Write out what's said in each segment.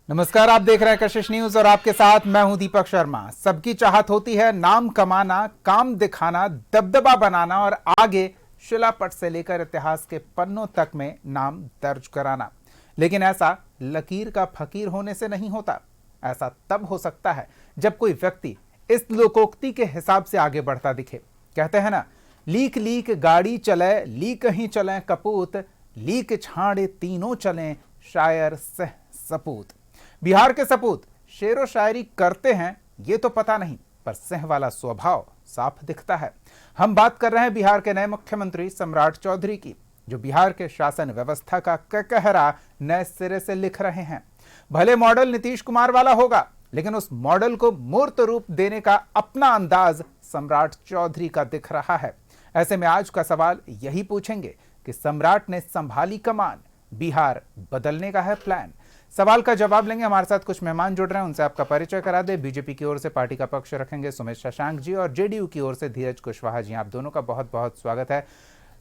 नमस्कार, आप देख रहे हैं कशिश न्यूज और आपके साथ मैं हूं दीपक शर्मा। सबकी चाहत होती है नाम कमाना, काम दिखाना, दबदबा बनाना और आगे शिलापट से लेकर इतिहास के पन्नों तक में नाम दर्ज कराना। लेकिन ऐसा लकीर का फकीर होने से नहीं होता। ऐसा तब हो सकता है जब कोई व्यक्ति इस लोकोक्ति के हिसाब से आगे बढ़ता दिखे। कहते हैं ना, लीक लीक गाड़ी चले, लीक ही चले कपूत, लीक छाड़े तीनों चलें शायर सह सपूत। बिहार के सपूत शेरो शायरी करते हैं ये तो पता नहीं, पर सिंह वाला स्वभाव साफ दिखता है। हम बात कर रहे हैं बिहार के नए मुख्यमंत्री सम्राट चौधरी की, जो बिहार के शासन व्यवस्था का कहरा नए सिरे से लिख रहे हैं। भले मॉडल नीतीश कुमार वाला होगा, लेकिन उस मॉडल को मूर्त रूप देने का अपना अंदाज सम्राट चौधरी का दिख रहा है। ऐसे में आज का सवाल यही पूछेंगे कि सम्राट ने संभाली कमान, बिहार बदलने का है प्लान। सवाल का जवाब लेंगे। हमारे साथ कुछ मेहमान जुड़ रहे हैं, उनसे आपका परिचय करा दे। बीजेपी की ओर से पार्टी का पक्ष रखेंगे सुमित शशांक जी और जेडीयू की ओर से धीरज कुशवाहा जी। आप दोनों का बहुत बहुत स्वागत है।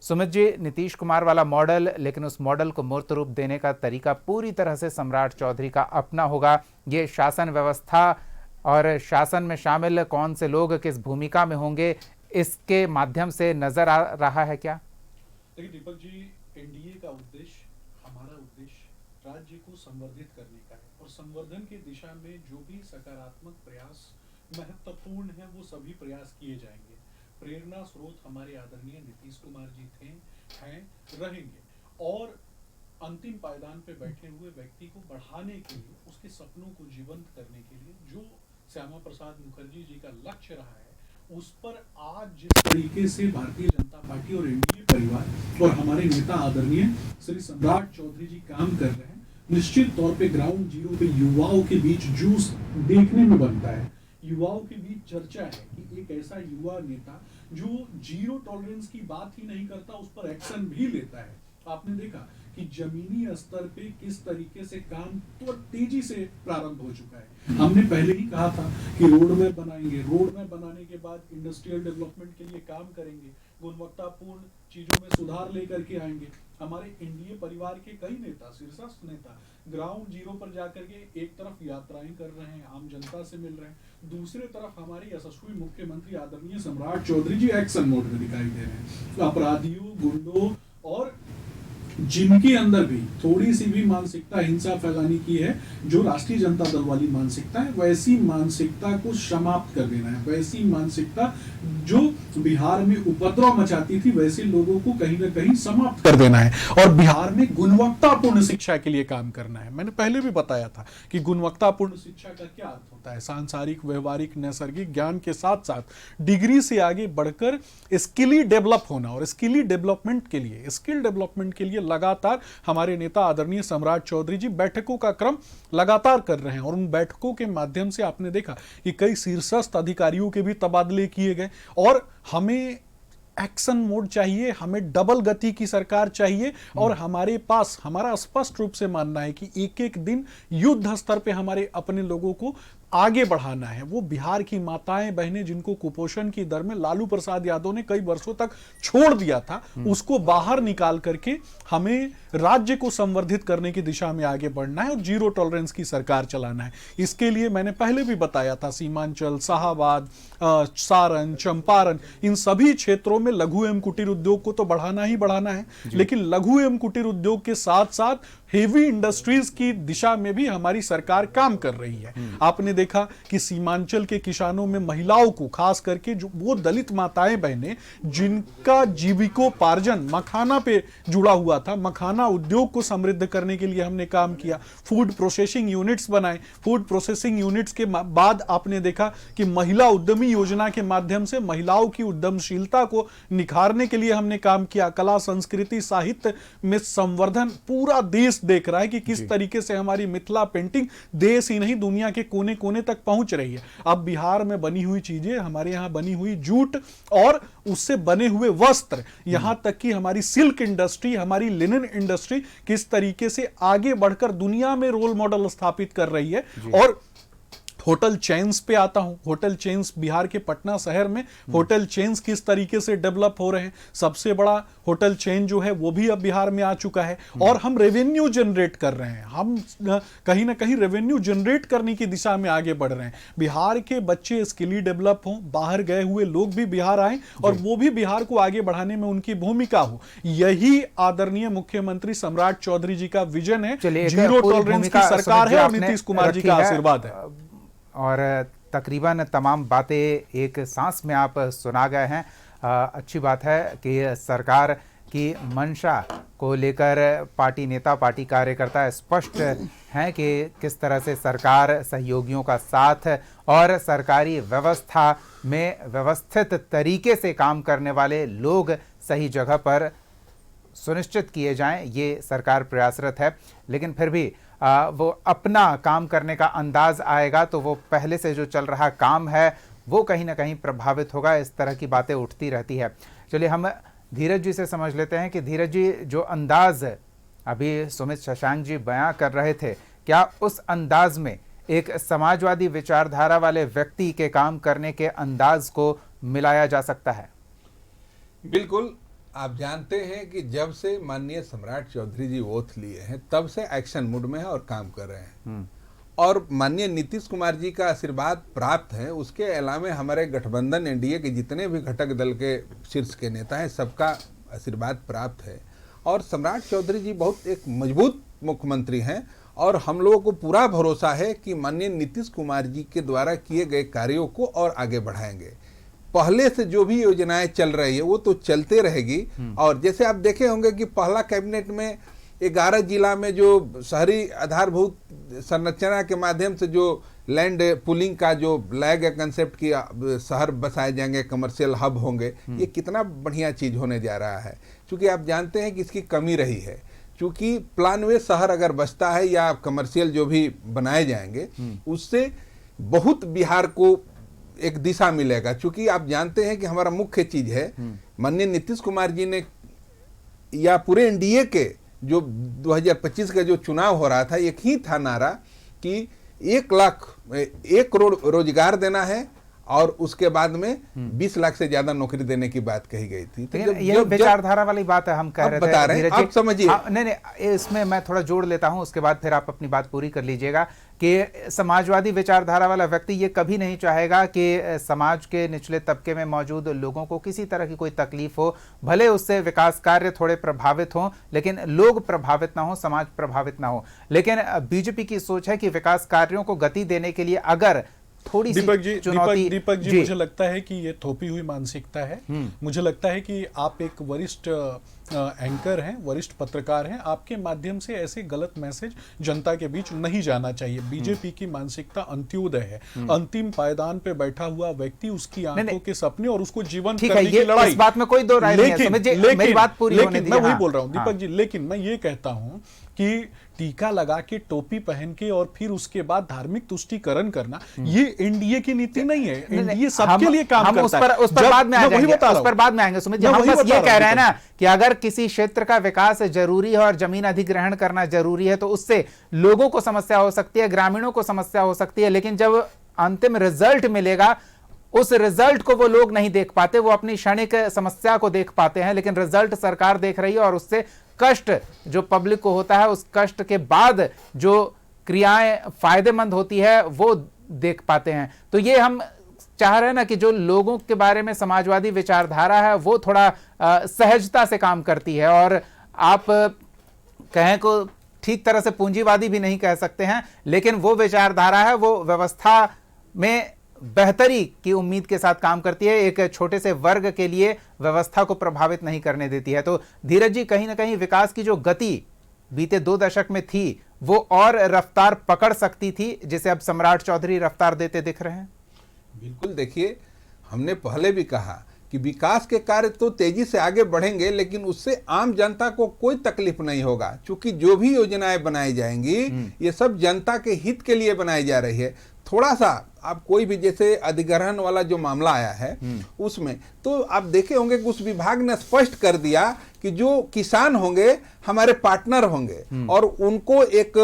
सुमित जी, नीतीश कुमार वाला मॉडल, लेकिन उस मॉडल को मूर्त रूप देने का तरीका पूरी तरह से सम्राट चौधरी का अपना होगा। ये शासन व्यवस्था और शासन में शामिल कौन से लोग किस भूमिका में होंगे, इसके माध्यम से नजर आ रहा है क्या? देखिए दीपक जी, एनडीए का उद्देश्य, हमारा उद्देश्य राज्य को संवर्धित करने का है और संवर्धन की दिशा में जो भी सकारात्मक प्रयास महत्वपूर्ण है वो सभी प्रयास किए जाएंगे। प्रेरणा स्रोत हमारे आदरणीय नीतीश कुमार जी थे, हैं, रहेंगे और अंतिम पायदान पे बैठे हुए व्यक्ति को बढ़ाने के लिए, उसके सपनों को जीवंत करने के लिए जो श्यामा प्रसाद मुखर्जी जी का लक्ष्य रहा है, उस पर आज जिस तरीके से भारतीय जनता पार्टी और एनडीए परिवार और हमारे नेता आदरणीय श्री सम्राट चौधरी जी काम कर रहे हैं, निश्चित तौर पे ग्राउंड जीरो पे युवाओं के बीच जूस देखने में बनता है। युवाओं के बीच चर्चा है कि एक ऐसा युवा नेता जो जीरो टॉलरेंस की बात ही नहीं करता, उस पर एक्शन भी लेता है। आपने देखा कि जमीनी स्तर पे किस तरीके से काम तो तेजी से प्रारंभ हो चुका है। हमने पहले ही कहा था कि रोड मैप बनाएंगे, रोड मैप बनाने के बाद इंडस्ट्रियल डेवलपमेंट के लिए काम करेंगे, गुणवत्तापूर्ण चीजों में सुधार लेकर के आएंगे। हमारे एनडीए परिवार के कई नेता, शीर्षस्थ नेता ग्राउंड जीरो पर जाकर के एक तरफ यात्राएं कर रहे हैं, आम जनता से मिल रहे हैं, दूसरे तरफ हमारी यशस्वी मुख्यमंत्री आदरणीय सम्राट चौधरी जी एक्शन मोड में दिखाई दे रहे हैं। अपराधियों, गुंडों और जिनके अंदर भी थोड़ी सी भी मानसिकता हिंसा फैलाने की है, जो राष्ट्रीय जनता दल वाली मानसिकता है, वैसी मानसिकता को समाप्त कर देना है। वैसी मानसिकता जो बिहार में उपद्रव मचाती थी, वैसे लोगों को कहीं ना कहीं समाप्त कर देना है और बिहार में गुणवत्तापूर्ण शिक्षा के लिए काम करना है। मैंने पहले भी बताया था कि गुणवत्तापूर्ण शिक्षा का क्या अर्थ होता है। सांसारिक, व्यवहारिक, नैसर्गिक ज्ञान के साथ साथ डिग्री से आगे बढ़कर स्किली डेवलप होना, और स्किली डेवलपमेंट के लिए, स्किल डेवलपमेंट के लिए लगातार हमारे नेता आदरणीय सम्राट चौधरी जी बैठकों का क्रम लगातार कर रहे हैं। और उन बैठकों के माध्यम से आपने देखा कि कई शीर्षस्थ अधिकारियों के भी तबादले किए गए। और हमें एक्शन मोड चाहिए, हमें डबल गति की सरकार चाहिए और हमारे पास, हमारा स्पष्ट रूप से मानना है कि एक एक दिन युद्ध स्तर पे हमारे अपने लोगों को आगे बढ़ाना है। वो बिहार की माताएं बहनें जिनको कुपोषण की दर में लालू प्रसाद यादव ने कई वर्षों तक छोड़ दिया था, उसको बाहर निकाल करके हमें राज्य को संवर्धित करने की दिशा में आगे बढ़ना है और जीरो टॉलरेंस की सरकार चलाना है। इसके लिए मैंने पहले भी बताया था, सीमांचल, शाहाबाद, सारण, चंपारण, इन सभी क्षेत्रों में लघु एवं कुटीर उद्योग को तो बढ़ाना ही बढ़ाना है, लेकिन लघु एवं कुटीर उद्योग के साथ साथ हेवी इंडस्ट्रीज की दिशा में भी हमारी सरकार काम कर रही है। आपने देखा कि सीमांचल के किसानों में महिलाओं को, खास करके जो वो दलित माताएं बहनें जिनका जीविकोपार्जन मखाना पे जुड़ा हुआ था, मखाना उद्योग को समृद्ध करने के लिए हमने काम किया। फूड प्रोसेसिंग यूनिट्स बनाए। फूड प्रोसेसिंग यूनिट्स के बाद आपने देखा कि महिला उद्यमी योजना के माध्यम से महिलाओं की उद्यमशीलता को निखारने के लिए हमने काम किया। कला, संस्कृति, साहित्य में संवर्धन पूरा देश देख रहा है कि किस तरीके से हमारी मिथिला पेंटिंग देश ही नहीं दुनिया के कोने कोने तक पहुंच रही है। अब बिहार में बनी हुई चीजें, हमारे यहां बनी हुई जूट और उससे बने हुए वस्त्र, यहां तक कि हमारी सिल्क इंडस्ट्री, हमारी लिनन इंडस्ट्री किस तरीके से आगे बढ़कर दुनिया में रोल मॉडल स्थापित कर रही है। और होटल चेन्स पे आता हूं। होटल चेन्स बिहार के पटना शहर में होटल चेन्स किस तरीके से डेवलप हो रहे हैं, सबसे बड़ा होटल चेन जो है वो भी अब बिहार में आ चुका है और हम रेवेन्यू जनरेट कर रहे हैं। हम कहीं ना कहीं रेवेन्यू जनरेट करने की दिशा में आगे बढ़ रहे हैं। बिहार के बच्चे स्किली डेवलप हों, बाहर गए हुए लोग भी बिहार आए और वो भी बिहार को आगे बढ़ाने में उनकी भूमिका हो, यही आदरणीय मुख्यमंत्री सम्राट चौधरी जी का विजन है। जीरो टॉलरेंस की सरकार है और नीतीश कुमार जी का आशीर्वाद है। और तकरीबन तमाम बातें एक सांस में आप सुना गए हैं। अच्छी बात है कि सरकार की मंशा को लेकर पार्टी नेता, पार्टी कार्यकर्ता स्पष्ट हैं कि किस तरह से सरकार सहयोगियों का साथ और सरकारी व्यवस्था में व्यवस्थित तरीके से काम करने वाले लोग सही जगह पर सुनिश्चित किए जाएं, ये सरकार प्रयासरत है। लेकिन फिर भी वो अपना काम करने का अंदाज आएगा तो वो पहले से जो चल रहा काम है वो कहीं ना कहीं प्रभावित होगा। इस तरह की बातें उठती रहती है। चलिए हम धीरज जी से समझ लेते हैं कि धीरज जी, जो अंदाज अभी सुमित शशांक जी बयां कर रहे थे, क्या उस अंदाज में एक समाजवादी विचारधारा वाले व्यक्ति के काम करने के अंदाज को मिलाया जा सकता है? बिल्कुल। आप जानते हैं कि जब से माननीय सम्राट चौधरी जी ओथ लिए हैं तब से एक्शन मूड में है और काम कर रहे हैं और माननीय नीतीश कुमार जी का आशीर्वाद प्राप्त है। उसके अलावा हमारे गठबंधन एनडीए के जितने भी घटक दल के शीर्ष के नेता हैं सबका आशीर्वाद प्राप्त है और सम्राट चौधरी जी बहुत एक मजबूत मुख्यमंत्री हैं और हम लोगों को पूरा भरोसा है कि माननीय नीतीश कुमार जी के द्वारा किए गए कार्यों को और आगे बढ़ाएंगे। पहले से जो भी योजनाएं चल रही है वो तो चलते रहेगी और जैसे आप देखे होंगे कि पहला कैबिनेट में 11 जिला में जो शहरी आधारभूत संरचना के माध्यम से जो लैंड पुलिंग का जो लैग कंसेप्ट की शहर बसाए जाएंगे, कमर्शियल हब होंगे, ये कितना बढ़िया चीज होने जा रहा है। क्योंकि आप जानते हैं कि इसकी कमी रही है, क्योंकि प्लानवे शहर अगर बसता है या कमर्शियल जो भी बनाए जाएंगे उससे बहुत बिहार को एक दिशा मिलेगा। क्योंकि आप जानते हैं कि हमारा मुख्य चीज है, माननीय नीतीश कुमार जी ने या पूरे एनडीए के जो 2025 का जो चुनाव हो रहा था, एक ही था नारा कि 1 करोड़ रोजगार देना है और उसके बाद में 20 लाख से ज्यादा नौकरी देने की बात कही गई थी। तो ये विचारधारा वाली बात है, हम कह रहे बता रहे हैं, आप समझिए। नहीं, इसमें मैं थोड़ा जोड़ लेता हूं, उसके बाद फिर आप अपनी बात पूरी कर लीजिएगा। कि समाजवादी विचारधारा वाला व्यक्ति ये कभी नहीं चाहेगा कि समाज के निचले तबके में मौजूद लोगों को किसी तरह की कोई तकलीफ हो, भले उससे विकास कार्य थोड़े प्रभावित हों, लेकिन लोग प्रभावित ना हो, समाज प्रभावित ना हो। लेकिन बीजेपी की सोच है कि विकास कार्यों को गति देने के लिए अगर थोड़ी दीपक जी मुझे लगता है कि ये थोपी हुई मानसिकता है। मुझे लगता है कि आप एक वरिष्ठ एंकर हैं, वरिष्ठ पत्रकार हैं, आपके माध्यम से ऐसे गलत मैसेज जनता के बीच नहीं जाना चाहिए। बीजेपी की मानसिकता अंत्योदय है, अंतिम पायदान पे बैठा हुआ व्यक्ति, उसकी आंखों के सपने और उसको जीवन करने की लड़ाई, इस बात में कोई दो राय नहीं है। मेरी बात पूरी होने दीजिए। मैं वही बोल रहा हूं दीपक जी, लेकिन मैं ये कहता हूं कि टीका लगा के, टोपी पहन के और फिर उसके बाद धार्मिक तुष्टीकरण करना, ये एनडीए की नीति नहीं है। एनडीए सबके लिए काम करता है। उस पर बाद में आ जाएंगे, उस पर बाद में आएंगे सुमित जी। हम बस ये कह रहे हैं ना कि अगर किसी क्षेत्र का विकास जरूरी है और जमीन अधिग्रहण करना जरूरी है तो उससे लोगों को समस्या हो सकती है, ग्रामीणों को समस्या हो सकती है, लेकिन जब अंतिम रिजल्ट मिलेगा उस रिजल्ट को वो लोग नहीं देख पाते, वो अपनी क्षणिक समस्या को देख पाते हैं, लेकिन रिजल्ट सरकार देख रही है और उससे कष्ट जो पब्लिक को होता है, उस कष्ट के बाद जो क्रियाएं फायदेमंद होती है वो देख पाते हैं। तो ये हम चाह रहे हैं ना कि जो लोगों के बारे में समाजवादी विचारधारा है वो थोड़ा सहजता से काम करती है, और आप कहें को ठीक तरह से पूंजीवादी भी नहीं कह सकते हैं, लेकिन वो विचारधारा है वो व्यवस्था में बेहतरी की उम्मीद के साथ काम करती है, एक छोटे से वर्ग के लिए व्यवस्था को प्रभावित नहीं करने देती है। तो धीरज जी, कहीं ना कहीं विकास की जो गति बीते 2 दशक में थी वो और रफ्तार पकड़ सकती थी, जिसे अब सम्राट चौधरी रफ्तार देते दिख रहे हैं। बिल्कुल, देखिए हमने पहले भी कहा कि विकास के कार्य तो तेजी से आगे बढ़ेंगे, लेकिन उससे आम जनता को कोई तकलीफ नहीं होगा, क्योंकि जो भी योजनाएं बनाई जाएंगी ये सब जनता के हित के लिए बनाई जा रही है। थोड़ा सा आप कोई भी, जैसे अधिग्रहण वाला जो मामला आया है उसमें तो आप देखे होंगे कि उस विभाग ने स्पष्ट कर दिया कि जो किसान होंगे हमारे पार्टनर होंगे और उनको एक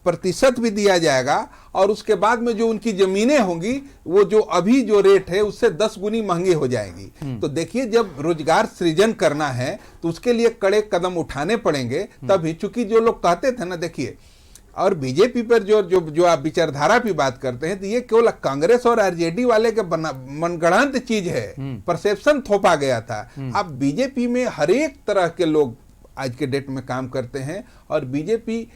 प्रतिशत भी दिया जाएगा और उसके बाद में जो उनकी जमीनें होंगी वो जो अभी जो रेट है उससे 10 गुनी महंगी हो जाएंगी। तो देखिए, जब रोजगार सृजन करना है तो उसके लिए कड़े कदम उठाने पड़ेंगे तभी। चूंकि जो लोग कहते थे ना, देखिए, और बीजेपी पर जो आप विचारधारा की बात करते हैं, तो ये केवल कांग्रेस और आरजेडी वाले के मनगढ़ंत चीज है, परसेप्शन थोपा गया था। अब बीजेपी में हर एक तरह के लोग आज के डेट में काम करते हैं, और बीजेपी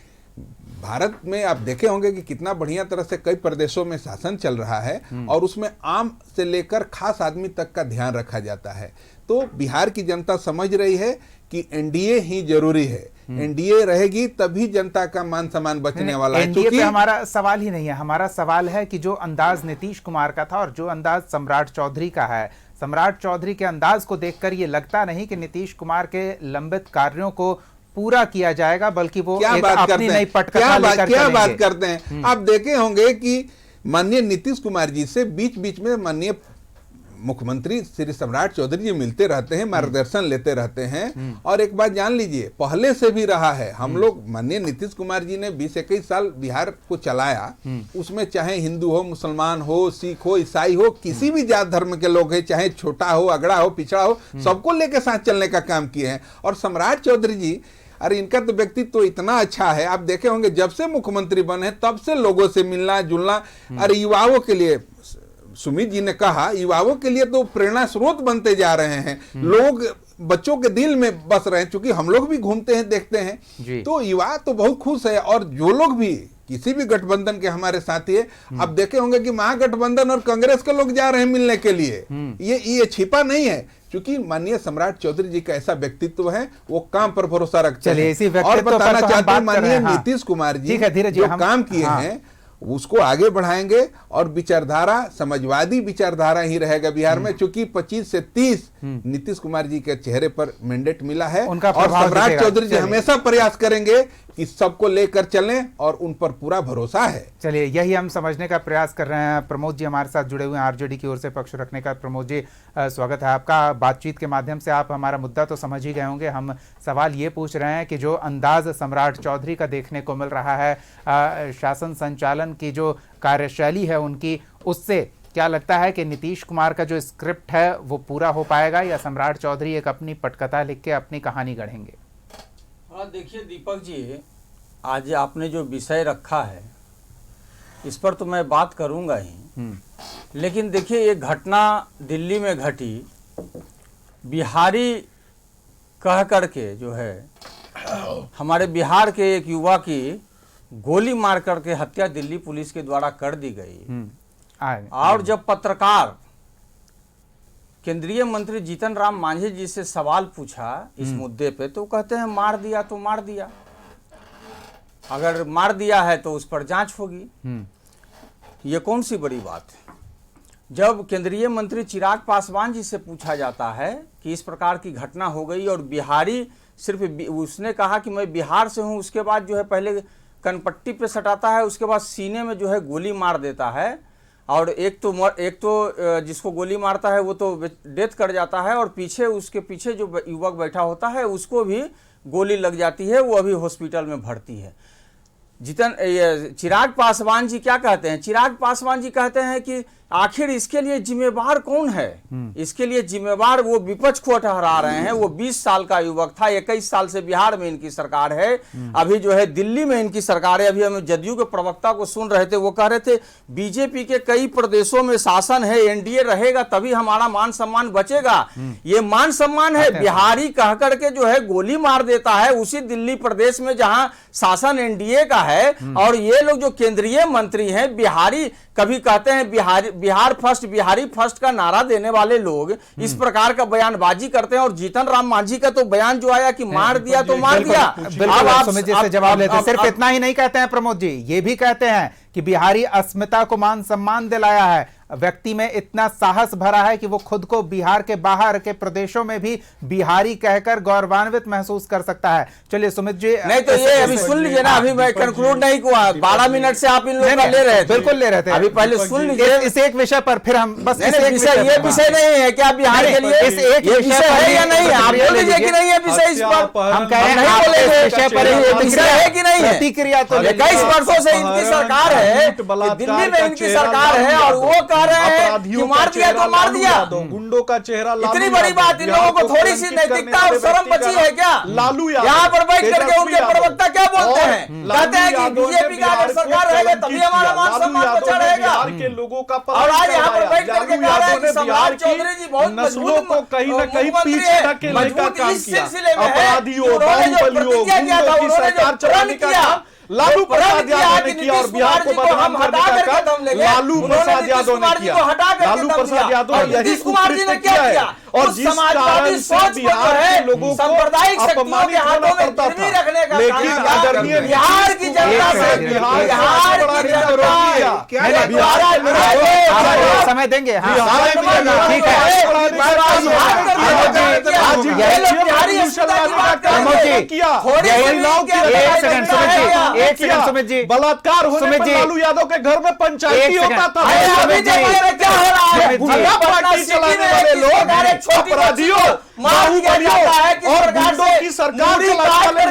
भारत में आप देखे होंगे कि कितना बढ़िया तरह से कई प्रदेशों में शासन चल रहा है, और उसमें आम से लेकर खास आदमी तक का ध्यान रखा जाता है। तो बिहार की जनता समझ रही है कि एनडीए ही जरूरी है, एनडीए रहेगी तभी जनता का मान सम्मान बचने वाला है। एनडीए पे हमारा सवाल ही नहीं है, हमारा सवाल है कि जो अंदाज नीतीश कुमार का था और जो अंदाज सम्राट चौधरी का है, सम्राट चौधरी के अंदाज को देखकर ये लगता नहीं कि नीतीश कुमार के लंबित कार्यों को पूरा किया जाएगा, बल्कि वो क्या एक बात अपनी करते नई हैं, पटकथा लेकर क्या चलेंगे। बात करते हैं। आप देखे होंगे कि माननीय नीतीश कुमार जी से बीच बीच में माननीय मुख्यमंत्री श्री सम्राट चौधरी जी मिलते रहते हैं, मार्गदर्शन लेते रहते हैं। और एक बात जान लीजिए, पहले से भी रहा है, हम लोग माननीय नीतीश कुमार जी ने 20-21 साल बिहार को चलाया, उसमें चाहे हिंदू हो, मुसलमान हो, सिख हो, ईसाई हो, किसी भी जात धर्म के लोग हैं, चाहे छोटा हो, अगड़ा हो, पिछड़ा हो, सबको लेकर साथ चलने का काम किए हैं। और सम्राट चौधरी जी, अरे इनका तो व्यक्तित्व तो इतना अच्छा है, आप देखे होंगे जब से मुख्यमंत्री बने तब से लोगों से मिलना जुलना, अरे युवाओं के लिए, सुमित जी ने कहा, युवाओं के लिए तो प्रेरणा स्रोत बनते जा रहे हैं, लोग बच्चों के दिल में बस रहे हैं। क्योंकि हम लोग भी घूमते हैं, देखते हैं, तो युवा तो बहुत खुश है। और जो लोग भी किसी भी गठबंधन के हमारे साथी है, अब देखे होंगे कि महागठबंधन और कांग्रेस के लोग जा रहे हैं मिलने के लिए, ये छिपा नहीं है। क्योंकि माननीय सम्राट चौधरी जी का ऐसा व्यक्तित्व है, वो काम पर भरोसा रखते हैं। और बताना चाहते हैं, माननीय नीतीश कुमार जी जो काम किए हैं उसको आगे बढ़ाएंगे, और विचारधारा समाजवादी विचारधारा ही रहेगा बिहार में। चूंकि 25 से 30 नीतीश कुमार जी के चेहरे पर मैंडेट मिला है, और सम्राट चौधरी जी हमेशा प्रयास करेंगे कि सबको लेकर चलें, और उन पर पूरा भरोसा है। चलिए, यही हम समझने का प्रयास कर रहे हैं। प्रमोद जी हमारे साथ जुड़े हुए हैं आरजेडी की ओर से पक्ष रखने का। प्रमोद जी, स्वागत है आपका। बातचीत के माध्यम से आप हमारा मुद्दा तो समझ ही गए होंगे। हम सवाल ये पूछ रहे हैं कि जो अंदाज सम्राट चौधरी का देखने को मिल रहा है, शासन संचालन की जो कार्यशैली है उनकी, उससे क्या लगता है कि नीतीश कुमार का जो स्क्रिप्ट है वो पूरा हो पाएगा, या सम्राट चौधरी एक अपनी पटकथा लिख के अपनी कहानी गढ़ेंगे? देखिए दीपक जी, आज आपने जो विषय रखा है इस पर तो मैं बात करूंगा ही, लेकिन देखिए ये घटना दिल्ली में घटी, बिहारी कह करके जो है हमारे बिहार के एक युवा की गोली मार करके हत्या दिल्ली पुलिस के द्वारा कर दी गई। और जब पत्रकार केंद्रीय मंत्री जीतन राम मांझी जी से सवाल पूछा इस मुद्दे पे, तो कहते हैं मार दिया तो मार दिया, अगर मार दिया है तो उस पर जांच होगी। ये कौन सी बड़ी बात है? जब केंद्रीय मंत्री चिराग पासवान जी से पूछा जाता है कि इस प्रकार की घटना हो गई, और बिहारी सिर्फ उसने कहा कि मैं बिहार से हूं, उसके बाद जो है पहले कनपट्टी पे सटाता है, उसके बाद सीने में जो है गोली मार देता है, और एक तो जिसको गोली मारता है वो तो डेथ कर जाता है, और पीछे उसके पीछे जो युवक बैठा होता है उसको भी गोली लग जाती है, वो अभी हॉस्पिटल में भर्ती है। चिराग पासवान जी क्या कहते हैं? चिराग पासवान जी कहते हैं कि आखिर इसके लिए जिम्मेवार कौन है? इसके लिए जिम्मेवार वो विपक्ष को ठहरा रहे हैं। वो 20 साल का युवक था, 21 साल से बिहार में इनकी सरकार है, अभी जो है दिल्ली में इनकी सरकार है। अभी हम जदयू के प्रवक्ता को सुन रहे थे, वो कह रहे थे बीजेपी के कई प्रदेशों में शासन है, एनडीए रहेगा तभी हमारा मान सम्मान बचेगा। ये मान सम्मान है, बिहारी कह करके जो है गोली मार देता है उसी दिल्ली प्रदेश में जहां शासन एनडीए का है, और ये लोग जो केंद्रीय मंत्री हैं बिहारी, कभी कहते हैं बिहार फर्स्ट, बिहारी फर्स्ट का नारा देने वाले लोग इस प्रकार का बयानबाजी करते हैं। और जीतन राम मांझी का तो बयान जो आया कि मार दिया तो मार दिया। अब आप सुमित जी से जवाब लेते हैं। सिर्फ इतना ही नहीं कहते हैं प्रमोद जी, ये भी कहते हैं कि बिहारी अस्मिता को मान सम्मान दिलाया है। व्यक्ति में इतना साहस भरा है कि वो खुद को बिहार के बाहर के प्रदेशों में भी बिहारी कहकर गौरवान्वित महसूस कर सकता है। चलिए सुमित जी, नहीं तो ये अभी सुन लीजिए ना, अभी मैं कंक्लूड नहीं हुआ, 12 मिनट से आप इन लोगों का ले रहे थे, बिल्कुल ले रहे थे, अभी पहले सुन लीजिए इस एक विषय पर, फिर हम बस ये विषय नहीं है क्या बिहार के लिए, ये विषय है या नहीं है? आप बोल लीजिए कि नहीं है विषय इस पर, हम कह रहे हैं नहीं बोलेंगे विषय पर विषय है कि नहीं है? प्रतिक्रिया तो 21 वर्षों से इनकी सरकार है, दिल्ली में इनकी सरकार है और वो कह रहे हैं कि मार दिया तो मार दिया, गुंडों का चेहरा इतनी बड़ी बात, इन लोगों को थोड़ी सी नैतिकता और शर्म बची है क्या? लालू यहाँ पर बैठ करके उनके प्रवक्ता क्या बोलते हैं, कहते हैं कि बीजेपी का अगर सरकार रहेगा तभी हमारा मान सम्मान बचा रहेगा, के लोगों का और आज यहाँ पर बैठ करके कह रहे हैं कि सम्राट चौधरी जी बहुत नस्लों को कहीं न कहीं पीछे धकेलने का काम किया, अपराधियों, बाहुबलियों, गुंडों की सरकार चलाने का काम लालू प्रसाद यादव ने किया और बिहार को बदनाम करने का काम लालू प्रसाद यादव ने किया। लालू प्रसाद यादव ने यही कुकृत्य किया है और जिस कारण से बिहार के लोगों को अपमानित होना पड़ता था, लेकिन आदरणीय बिहार की जनता से बिहार समय देंगे, ठीक है, सुमित जी, बलात्कार होने पर लालू यादव के घर में पंचायती होता था, गुंडा पार्टी चलाने वाले लोग अपराधियों, बाहुबलियों और गुंडों की सरकार चलाने वाले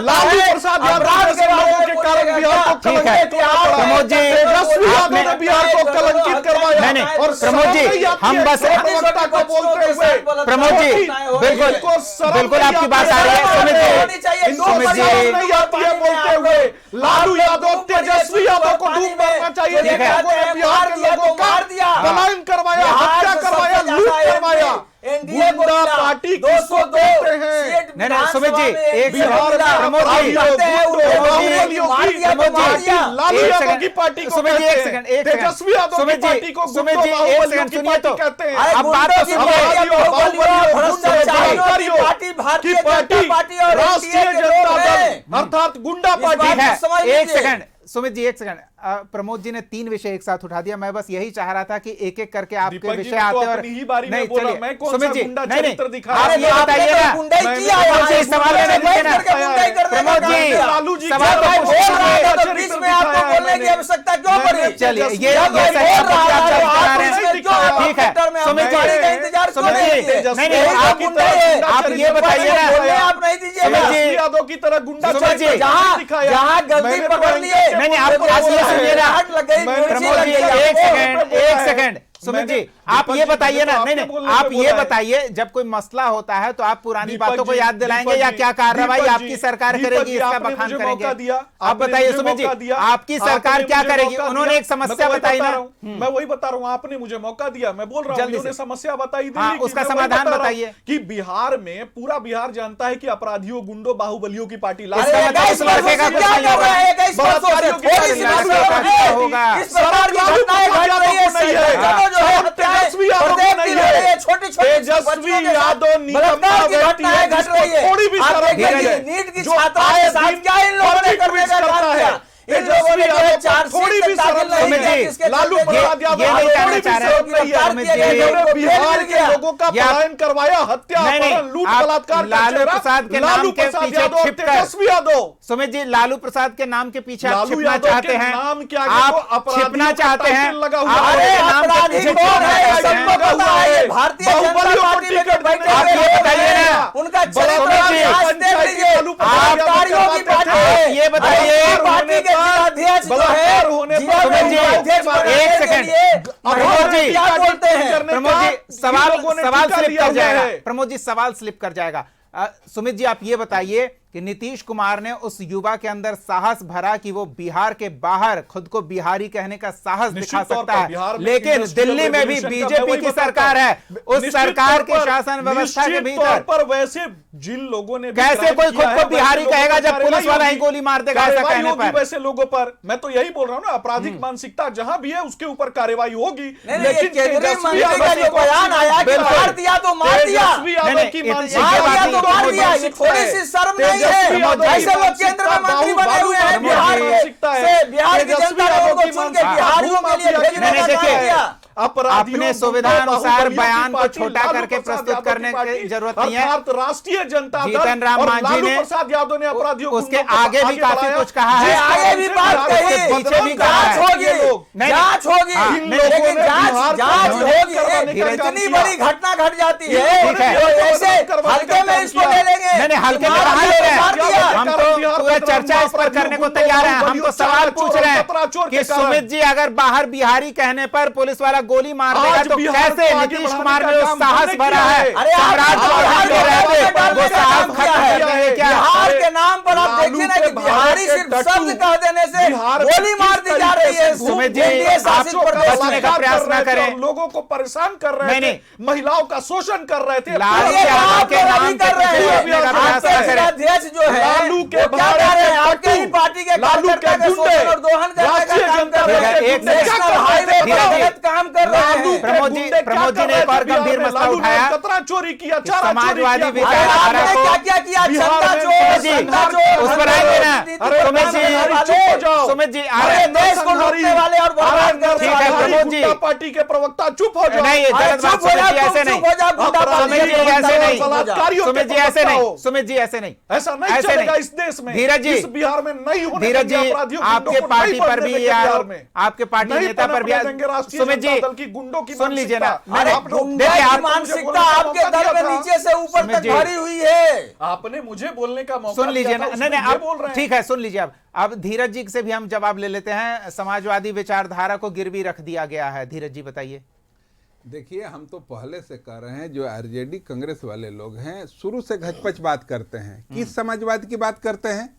लालू प्रसाद यादव जैसे लोगों के कारण बिहार को कलंकित प्रमोद जी, तेजस्वी यादव ने बिहार को कलंकित करवाया और प्रमोद जी, हम बस प्रवक्ता को बोलते हुए प्रमोद जी, बिल्कुल आपकी बात आ रही है, सुमित जी नहीं आती है बोलते हुए लालू यादव, तेजस्वी यादव को डूब मारना चाहिए, बिहार के लोगों का पलायन करवाया, हत्या करवाया, लूट करवाया, गुंडा पार्टी किसको कहते हैं? नहीं सुमित जी, एक बिहार प्रमोद जी, लालू यादव की पार्टी को सुमित जी, एक सेकंड, तेजस्वी यादव की पार्टी को सुमित जी, एक सेकंड सुनिए तो, कहते हैं। अब बात तो की पार्टी राष्ट्रीय जनता दल अर्थात गुंडा पार्टी है। एक सेकंड सुमित जी, एक सेकंड, प्रमोद जी ने 3 विषय एक साथ उठा दिया, मैं बस यही चाह रहा था कि एक एक करके आपके विषय आते और नहीं चलिए सुमित जी, नहीं आप ये बताइए ना, सवाल लेने दीजिए ना प्रमोद जी, सवाल की आवश्यकता क्यों पड़ी? चलिए ये ठीक है सुमित जी, नहीं आप ये बताइए ना, आप नहीं दीजिए यादव की तरह गुंडा जहाँ गलती पकड़ लिए, नहीं आपको सुनिए ना प्रमोद जी, एक सेकंड सुमित जी, आप ये बताइए ना, नहीं आप ये बताइए, जब कोई मसला होता है तो आप पुरानी बातों को याद दिलाएंगे या क्या कार्रवाई आपकी सरकार करेगी, इसका बखान करेंगे? आप बताइए सुमित जी, आपकी सरकार क्या करेगी? उन्होंने एक समस्या बताई ना, मैं वही बता रहा हूँ, आपने मुझे मौका दिया, मैं बोल रहा हूँ उन्होंने समस्या बताई, उसका समाधान बताइए कि बिहार में पूरा बिहार जानता है कि अपराधियों, गुंडों, बाहुबलियों की पार्टी तेजस्वी यादव थोड़ी भी नीट की छात्रा के साथ क्या इन लोगों ने करने का काम किया? थोड़ी भी लालू प्रसाद यादव बिहार के लोगों का पलायन करवाया, हत्या, लूट, बलात्कार, लालू प्रसाद के नाम के पीछे तेजस्वी यादव, सुमित जी, लालू प्रसाद के नाम के पीछे आप छिपना चाहते हैं, नाम क्या आप छिपना चाहते हैं, लगा हुआ है, भारतीय जनता पार्टी में बैठे आप ये बताइए ना, उनका ये बताइए पार्टी के अध्यक्ष एक सेकंड प्रमोद जी, क्या बोलते हैं? प्रमोद जी सवाल स्लिप कर जाएगा, प्रमोद जी सवाल स्लिप कर जाएगा। सुमित जी आप ये बताइए कि नीतीश कुमार ने उस युवा के अंदर साहस भरा कि वो बिहार के बाहर खुद को बिहारी कहने का साहस दिखा सकता है, लेकिन दिल्ली में भी बीजेपी की सरकार है, उस सरकार के शासन व्यवस्था के भीतर पर वैसे जिन लोगों ने कैसे कोई खुद को बिहारी कहेगा जब पुलिस वाला ही गोली मार देगा ऐसा कहने पर? वैसे लोगों पर मैं तो यही बोल रहा हूँ ना, आपराधिक मानसिकता जहां भी है उसके ऊपर कार्रवाई होगी, लेकिन केंद्रीय मंत्री का जो बयान आया कि मार दिया तो मार दिया, थोड़ी सी शर्म नहीं है? ऐसे वो केंद्र में मंत्री बने हुए हैं, बिहार की जनता लोगों को नहीं चुन मानता। के बिहारियों के लिए भेजने नहीं, का देखिए, काम किया। अपने सुविधा अनुसार बयान को छोटा करके प्रस्तुत करने की जरूरत नहीं है। राष्ट्रीय जनता दल जीतन राम और मांझी लालू ने प्रसाद यादव ने अपराधियों को उसके आगे भी काफी कुछ कहा है। आगे भी बात कही, पीछे भी कहा जांच है। होगी, नहीं, जांच होगी, हाँ, लेकिन जांच होगी, धीरज इतनी जी, बड़ी घटना घट जाती ठीक है, है। तो ऐसे हल्के में इसको ले लेंगे। नहीं, हल्के में मार कहाँ ले दिया, रहे मार दिया। हैं? हम तो पूरे चर्चा इस पर करने को तैयार हैं। हम तो सवाल पूछ रहे हैं कि सुमित जी अगर बाहर बिहारी कहने पर पुलिस वाला गोली मार देगा तो कैसे नीतीश कुमार ने उस साहस भरा है? अरे आप सम्राट चौधरी जो रहते वो साहस खत्म कर देंगे क्या? बिहार के नाम पर आप देखिए ना कि बिहारी सिर्फ शब्द कह देने से गोली मार दी जा रही है। सुमित जी, एनडीए शासित आप प्रदेश बचने में का प्रयास न करें। लोगों को परेशान कर रहे थे, महिलाओं का शोषण कर रहे थे। लालू ये यादव आप के लोग नाम अभी कर पे रहे पीछे हैं। हटने का प्रयास आपके न करें। जिलाध्यक्ष जो है लालू के वो क्या कर रहे हैं? आपके ही पार्टी के लालू कार्यकर्ता के के शोषण और दोहन करने का राष्ट्रीय काम जनता कर रहे दल हैं। के गुंडे नेशनल क्या कर रहे हाईवे थे? पर धीरज जी, गलत काम कर रहे लालू हैं। प्रमोद जी ने एक और गंभीर मसला उठाया। कतरा चोरी किया, चारा समाजवादी चोरी किया। अरे विचारधारा आपने को क्या क्या किया? बिहार जनता में चोर, जी, जनता चोर, उस पर आएंगे ना। अरे सुमित जी, चुप हो जाओ। सुमित जी आ अरे रहे हैं। देश को लूटने वाले और बर्बाद करने ठीक है, वाले। प्रमोद जी। गुंडा पार्टी के प्रवक्ता चुप हो जाओ। नहीं, ये गलत बात। चुप हो सुमित जी जाओ, ऐसे तुम नहीं। चुप हो जाओ, गुंडा सुमित जी पार्टी ऐसे नहीं। बलात्कारियों के सुमित जी ऐसे प्रवक्ता नहीं। हो। सुमित जी ऐसे नहीं। ऐसा नहीं ऐसे चलेगा नहीं। इस देश में। धीरज जी, इस बिहार में नहीं होने धीरज देंगे जी, अपराधियों, आपके गुंडों को पार्टी नहीं पर बनने भी देंगे यार, बिहार में। आपके पार्टी नहीं नेता पर भी पनपने देंगे राष्ट्रीय सुमित जी, जनता दल की गुंडों की सुन लीजिए ना। मानसिकता। अरे, आप लोग- गुंडे देखिए, की आप- मानसिकता आपके दल में नीचे से ऊपर सुमित तक जी। भरी हुई है। आपने मुझे बोलने का मौका सुन लीजिए दिया ना। था, नहीं उसमें नहीं, ये बोल रहे आप हैं। ठीक है, सुन लीजिए। अब धीरज जी से भी हम जवाब ले लेते हैं। समाजवादी विचारधारा को गिरवी रख दिया गया है। धीरज जी बताइए। देखिए, हम तो पहले से कह रहे हैं, जो आरजेडी कांग्रेस वाले लोग हैं शुरू से घचपच बात करते हैं। किस समाजवाद की बात करते हैं?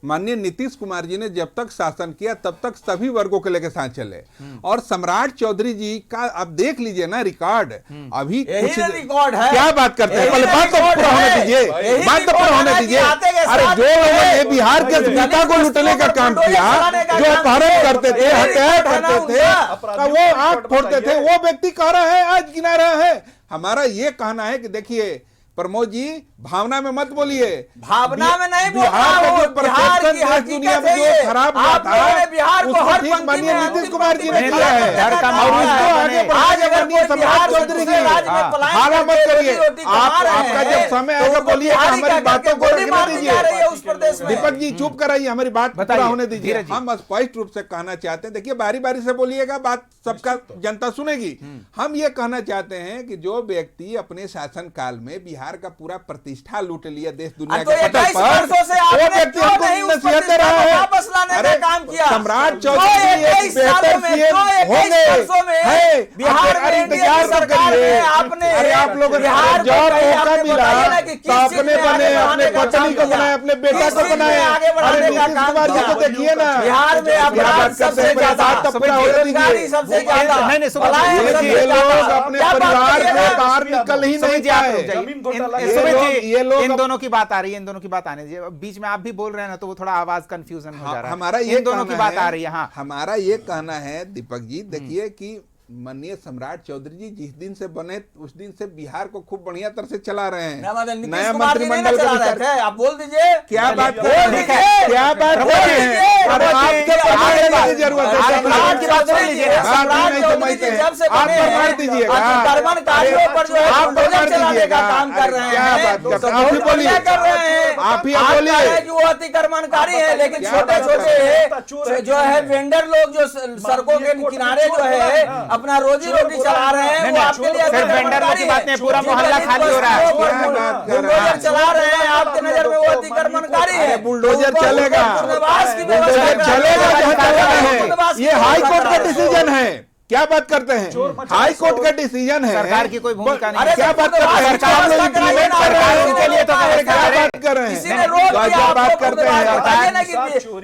माननीय नीतीश कुमार जी ने जब तक शासन किया तब तक सभी वर्गों के लेकर साथ चले। और सम्राट चौधरी जी का आप देख लीजिए ना रिकॉर्ड। अभी यही कुछ ना रिकॉर्ड है। क्या बात करते हैं? यही पहले ना बात तो रिकॉर्ड पूरा होने है। दीजिए, यही बात तो रिकॉर्ड पूरा है होने ना दीजिए। कि आते के अरे साथ जो लोगों ने में बिहार के अस्मिता को लूटने का काम किया, जो अपहरण करते थे, हत्या करते थे, तो वो आंख फोड़ते थे, वो व्यक्ति कह रहा है आज गिना रहा है। हमारा ये कहना है कि देखिए प्रमोद जी, भावना में मत बोलिए। भावना में नहीं बोल रहा बिहार का हूं, जो बिहार परसेप्शन की देश हकीकत दुनिया में है जो ये। खराब हुआ आप था, लोगों ने बिहार को उसको हर ठीक पंक्ति माननीय में नीतीश अंतिम कुमार जी ने पंक्ति में किया है। डर का और माहौल उसको है। आगे आज बढ़ाने अगर माननीय कोई सम्राट बिहार से चौधरी दूसरे जी, राज्य में पलायन हाला मत करके करिए। रोटी कमा आप रहे आपका हैं, जब समय तो आएगा उनको बोलिए, बिहारी हमारी क्या बातों को गोली रखने मार दी दीजिए। जा रही है उस प्रदेश में। दीपक जी चुप कराइए, हमारी बात पूरा बताइए, होने दीजिए। धीरज जी। हम स्पष्ट रूप से कहना चाहते हैं, देखिए बारी बारी से बोलिएगा, बात सबका जनता सुनेगी। हम ये कहना चाहते हैं कि जो व्यक्ति अपने शासन काल में बिहार का पूरा प्रतिष्ठा लूट लिया देश दुनिया तो के पटल 21 पर, वर्षों से वो आपने व्यक्ति क्यों हमको नहीं उस नसीहत दे प्रतिष्ठा रहा को है। वापस लाने का अरे, काम किया? सम्राट जो चौधरी जी एक 21 सालों बेहतर में, सीएम जो 21 होंगे। वर्षों में है, बिहार अरे में इंतजार एनडीए की तो सरकार करिए। में आपने अरे आप लोगों ने बिहार जब को कहीं मौका आपने मिला बताया ना कि किस तो चीज अपने में आगे बने, बढ़ाने अपने का पत्नी काम को किया? बनाए, अपने बेटा किस को चीज में बनाए। आगे बढ़ाने अरे का नीतीश काम कुमार जी किया? को देखिए ना, बिहार में अपराध सबसे ज्यादा, बात तो पूरा होने बेरोजगारी दीजिए। सबसे ज्यादा, नहीं, नहीं, सुमित जी, पलायन सुमित सबसे जी, ये ज्यादा। लोग अपने क्या बात परिवार कर रहे से हैं? बाहर निकल ही नहीं सुमित जी, आप पाए। रुक जाइए। जमीन घोटाला इन- ये सुमित लोग- जी, ये लोग इन अब- दोनों की बात आ रही है, इन दोनों की बात आने दीजिए। अब बीच में आप भी बोल रहे हैं ना, तो वो थोड़ा आवाज कंफ्यूजन हो जा रहा है। हमारा ये इन दोनों की कहना बात आ रही है। हाँ, हमारा ये कहना है दीपक जी, देखिए कि माननीय सम्राट चौधरी जी जिस दिन से बने उस दिन से बिहार को खूब बढ़िया तरह से चला रहे हैं। नीतीश नया कुमार जी नहीं ना मंत्रिमंडल चला का रहे विस्तार- थे, आप बोल दीजिए। क्या बात कर बोल रहे दीजिए। हैं? क्या बात कर रहे हैं? अरे आपके प्रमाण की जरूरत है। सम्राट चौधरी जी, सम्राट चौधरी जी जब से आप बने प्रमाण हैं, दीजिएगा। अतिक्रमणकारियों पर जो है आप बुलडोजर प्रमाण चलाने का दीजिएगा। काम कर रहे क्या हैं, बात करते तो हैं? आप ही बहुत बढ़िया बोलिए। कर रहे हैं। आप ही आप बोलिए। कह रहे हैं कि वो अतिक्रमणकारी है, लेकिन क्या छोटे बात छोटे जो है वेंडर लोग जो सड़कों के किनारे जो है अपना रोजी रोटी चला रहे हैं, वो आपके लिए सिर्फ वेंडर लोग की बात नहीं, पूरा मोहल्ला खाली हो रहा है। क्या बात कर रहे हैं? बुलडोजर चला रहे हैं, आपके नजर में वो अतिक्रमणकारी है। अरे बुलडोजर तो चलेगा, पुनर्वास की व्यवस्था बुलडोजर करा चलेगा रहे हैं। जहाँ चलना है। पुनर्वास की ये हाई व्यवस्था कोर्ट का करा रहे हैं। डिसीजन है। क्या बात करते हैं? हाई कोर्ट का डिसीजन है। सरकार की कोई भूमिका नहीं अरे है। क्या बात कर रहे हैं? सरकार लोग का implement कराइए कर रहे हैं, ना, उनके लिए तो सरकार खबरें का क्या कराइए। बात कर रहे हैं? किसी ने रोक तो दिया जब बात आपको करते हैं पुनर्वास, बताइए ना कि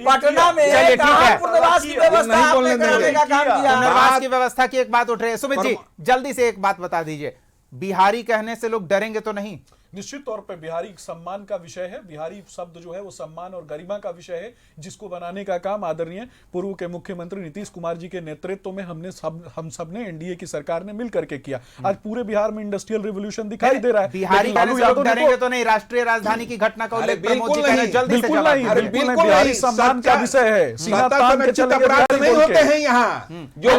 पटना में चलिए, ठीक कहाँ है। पुनर्वास की व्यवस्था नहीं आपने बोलने कराने देंगे। का काम किया? पुनर्वास की व्यवस्था की एक बात उठ रही है। सुमित जी, जल्दी से एक बात बता दीजिए, बिहारी कहने से लोग डरेंगे तो नहीं? निश्चित तौर पे बिहारी सम्मान का विषय है। बिहारी शब्द जो है वो सम्मान और गरिमा का विषय है, जिसको बनाने का काम आदरणीय पूर्व के मुख्यमंत्री नीतीश कुमार जी के नेतृत्व में हम सब ने एनडीए की सरकार ने मिल करके किया। आज पूरे बिहार में इंडस्ट्रियल रिवोल्यूशन दिखाई दे रहा है। बिहारी लालू यादव डरेंगे तो नहीं, राष्ट्रीय राजधानी की घटना का उल्लेख प्रमोद जी कह रहे हैं, जल्दी से बिल्कुल जवाब नहीं, दीजिए। बिल्कुल नहीं, बिहारी सम्मान का विषय है। सीना तान के चले अपराध नहीं होते हैं यहाँ जो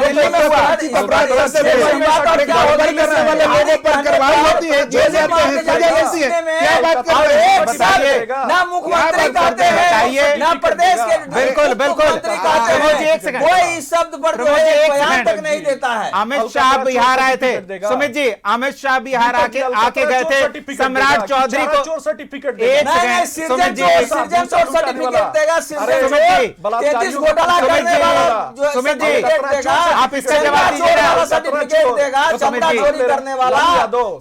कार्रवाई होती है, जेल जाते हैं, सजा मिलती है। क्या बात कर रहे हैं? बताइए ना मुख्यमंत्री कहते हैं ना प्रदेश के बिल्कुल बिल्कुल मुख्यमंत्री कहते प्रमोद जी, हैं, एक सेकंड, कोई इस शब्द पर जो प्रमोद जी, है एक बयान सेकंड। तक नहीं देता है। अमित शाह बिहार आए थे, सुमित जी, अमित शाह बिहार आके गए थे सम्राट चौधरी को चोर सर्टिफिकेट एक नहीं, सेकंड, नहीं, सुमित जी, सृजन चोर सर्टिफिकेट देगा, सृजन सुमित जी, चोर 33 घोटाला करने वाला जो सुमित जी, सर्टिफिकेट देगा, आप इसका चंदा जवाब दीजिए चोर ना। वाला सर्टिफिकेट देगा, चंदा जी, चोरी करने वाला,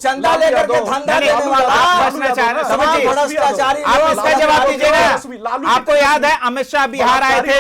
चंदा लेकर के धंधा नहीं, देने वाला, भ्रष्टाचार, तमाम सुमित जी, भ्रष्टाचारी आप लोग इसका जवाब दीजिए ना। आपको याद है अमित शाह बिहार आए थे,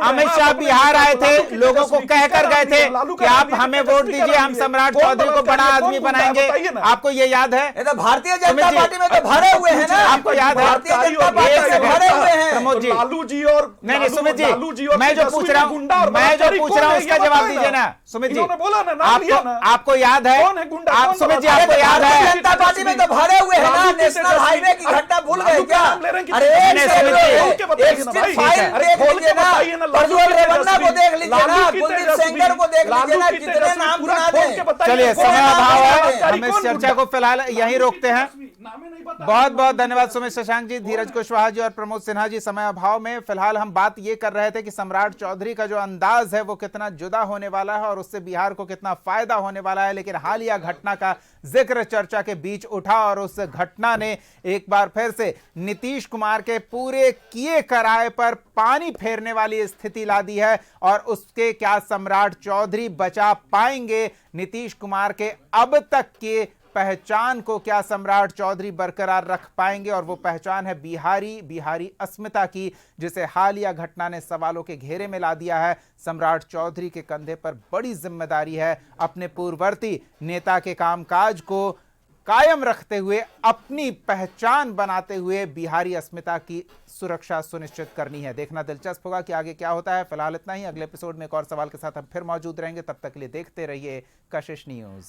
अमित शाह बिहार आए थे, लोगों को कहकर गए थे कि आप हमें वोट दीजिए, हम सम्राट चौधरी को बड़ा आदमी बनाएंगे। आपको ये याद है? ये तो भारतीय जनता पार्टी में तो भरे हुए हैं ना, आपको याद है? भारतीय जनता पार्टी से भरे हुए हैं। प्रमोद जी, लालू जी और नहीं सुमित जी, मैं जो पूछ रहा हूँ उसका जवाब दीजिए ना। सुमित जी, बोला ना, नाम लिया ना। आपको याद है? कौन है गुंडा? आप कौन सुमित जी, बता? आपको याद भारतीय है? जनता पार्टी में तो भरे हुए हैं ना, लालू की नेशनल तेजस्वी- हाईवे की घटना भूल गए लालू का क्या? नाम ले रहे हैं कि अरे नहीं? एक नहीं, से सुमित जी, खोल के बताइए एक ना स्टिल भाई। फाइल अरे देख खोल के लीजिए ना, बताइए ना, लालू प्रज्वल की रेवन्ना को तेजस्वी- देख लीजिए ना, लालू की कुलदीप तेजस्वी- सेंगर को देख लीजिए लालू ना, की कितने तेजस्वी नाम पूरा सुना खोल दें। के बताइए। चलिए, कौन समय नाम अभाव बता है, रहे हैं? हम इस चर्चा को फिलहाल यहीं रोकते हैं। नामे नहीं बता। बहुत बहुत धन्यवाद सुमित शशांक जी, धीरज कुशवाहा जी और प्रमोद सिन्हा जी। समय अभाव में फिलहाल हम बात ये कर रहे थे कि सम्राट चौधरी का जो अंदाज है वो कितना जुदा होने वाला है और उससे बिहार को कितना फायदा होने वाला है। लेकिन हालिया घटना का जिक्र चर्चा के बीच उठा और उस घटना ने एक बार फिर से नीतीश कुमार के पूरे किए कराए पर पानी फेरने वाली स्थिति ला दी है। और उसके क्या सम्राट चौधरी बचा पाएंगे नीतीश कुमार के अब तक के पहचान को? क्या सम्राट चौधरी बरकरार रख पाएंगे? और वो पहचान है बिहारी अस्मिता की, जिसे हालिया घटना ने सवालों के घेरे में ला दिया है। सम्राट चौधरी के कंधे पर बड़ी जिम्मेदारी है अपने पूर्ववर्ती नेता के कामकाज को कायम रखते हुए, अपनी पहचान बनाते हुए बिहारी अस्मिता की सुरक्षा सुनिश्चित करनी है। देखना दिलचस्प होगा कि आगे क्या होता है। फिलहाल इतना ही, अगले एपिसोड में एक और सवाल के साथ हम फिर मौजूद रहेंगे। तब तक के लिए देखते रहिए कशिश न्यूज।